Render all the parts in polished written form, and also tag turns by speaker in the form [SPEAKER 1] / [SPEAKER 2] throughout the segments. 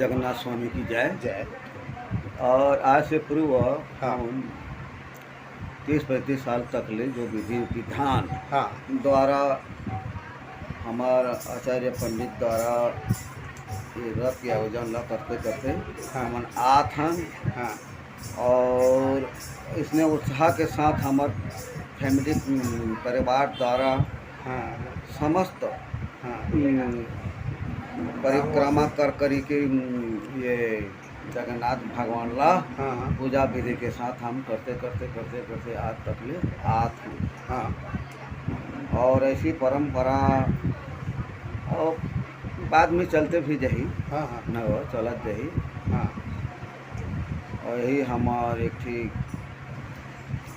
[SPEAKER 1] जगन्नाथ स्वामी की जय।
[SPEAKER 2] जय।
[SPEAKER 1] और आज से पूर्व
[SPEAKER 2] हाँ।
[SPEAKER 1] हम 30-35 साल तक ले जो विधि विधान
[SPEAKER 2] हाँ।
[SPEAKER 1] द्वारा हमारा आचार्य पंडित द्वारा ये रथ के आयोजन ला करते करते
[SPEAKER 2] हाँ।
[SPEAKER 1] हमन आत हन।
[SPEAKER 2] हाँ।
[SPEAKER 1] और इसने उत्साह के साथ हमारे फैमिली परिवार द्वारा
[SPEAKER 2] हाँ।
[SPEAKER 1] समस्त
[SPEAKER 2] हाँ।
[SPEAKER 1] परिक्रमा कर करी के ये जगन्नाथ भगवान ला
[SPEAKER 2] हाँ।
[SPEAKER 1] पूजा विधि के साथ हम करते करते करते करते आज तक ले आत हैं।
[SPEAKER 2] हाँ।
[SPEAKER 1] और ऐसी परंपरा और बाद में चलते भी जही
[SPEAKER 2] हाँ। हाँ।
[SPEAKER 1] न हो चलत जही।
[SPEAKER 2] हाँ।
[SPEAKER 1] और यही हमारे ठीक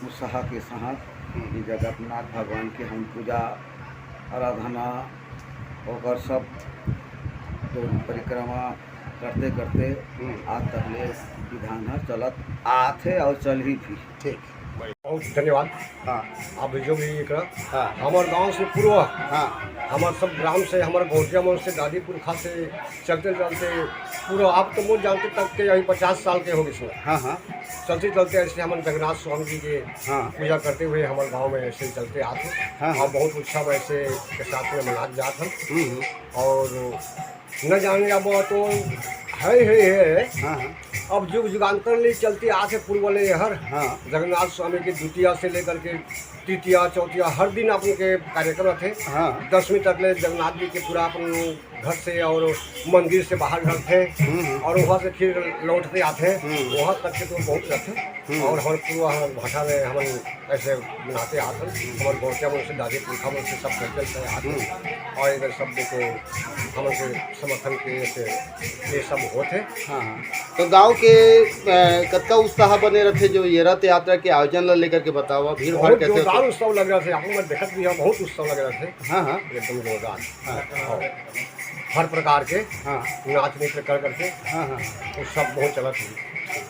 [SPEAKER 1] उत्साह के साथ ये जगन्नाथ भगवान की हम पूजा आराधना होकर सब जो परिक्रमा करते करते आज तक ले विधान है चलत आथे और चल ही भी।
[SPEAKER 2] ठीक।
[SPEAKER 3] बहुत धन्यवाद।
[SPEAKER 2] हाँ।
[SPEAKER 3] आप जो भी एक
[SPEAKER 2] हाँ।
[SPEAKER 3] हमारे गांव से पूर्व
[SPEAKER 2] हाँ।
[SPEAKER 3] हमारे सब ग्राम से हमारे गोटिया मन से दादी पुरखा से चलते चलते पूरा आप तो मुझ जानते तक के यही 50 साल के हो गए।
[SPEAKER 2] हाँ। हाँ।
[SPEAKER 3] चलते चलते ऐसे हमारे जगन्नाथ स्वामी जी के
[SPEAKER 2] हाँ।
[SPEAKER 3] पूजा करते हुए हमारे गांव में ऐसे चलते आते।
[SPEAKER 2] हाँ।
[SPEAKER 3] और बहुत उत्सव ऐसे के साथ में मना जाते हम। और न जाने अब तो है।
[SPEAKER 2] हाँ।
[SPEAKER 3] अब युग युगांतर ले चलते आते पूर्व ले हर
[SPEAKER 2] हाँ।
[SPEAKER 3] जगन्नाथ स्वामी के द्वितीया से लेकर के तृतीया चौथिया हर दिन अपन के कार्यक्रम थे।
[SPEAKER 2] हाँ।
[SPEAKER 3] 10वीं तक ले जगन्नाथ जी के पूरा अपन घर से और मंदिर से बाहर घर थे और वहाँ से फिर लौटते आते। वहाँ तक के तो बहुत रहते। और हमारे पूर्व भाषा में हम ऐसे बनाते आते। हमारे गोटिया मन से दादी पुरखा मन से सब चलते चलते आते। और इधर सब को हमारे समर्थन के ये सब होते।
[SPEAKER 2] हाँ। तो गांव के कतका उत्साह बने रहते जो ये रथ यात्रा के आयोजन ला लेकर के बताओ भीड़ भाड़
[SPEAKER 3] बहुत
[SPEAKER 2] कैसे होता?
[SPEAKER 3] जोरदार उत्सव लग रहा थे। आप लोग देखत भी है बहुत उत्सव लग रहे थे।
[SPEAKER 2] हाँ। हाँ।
[SPEAKER 3] एकदम जोरदार।
[SPEAKER 2] हाँ।
[SPEAKER 3] और हर प्रकार के
[SPEAKER 2] हाँ।
[SPEAKER 3] नाच नृत्य कर करके
[SPEAKER 2] हाँ। हाँ।
[SPEAKER 3] वो सब बहुत चलत है।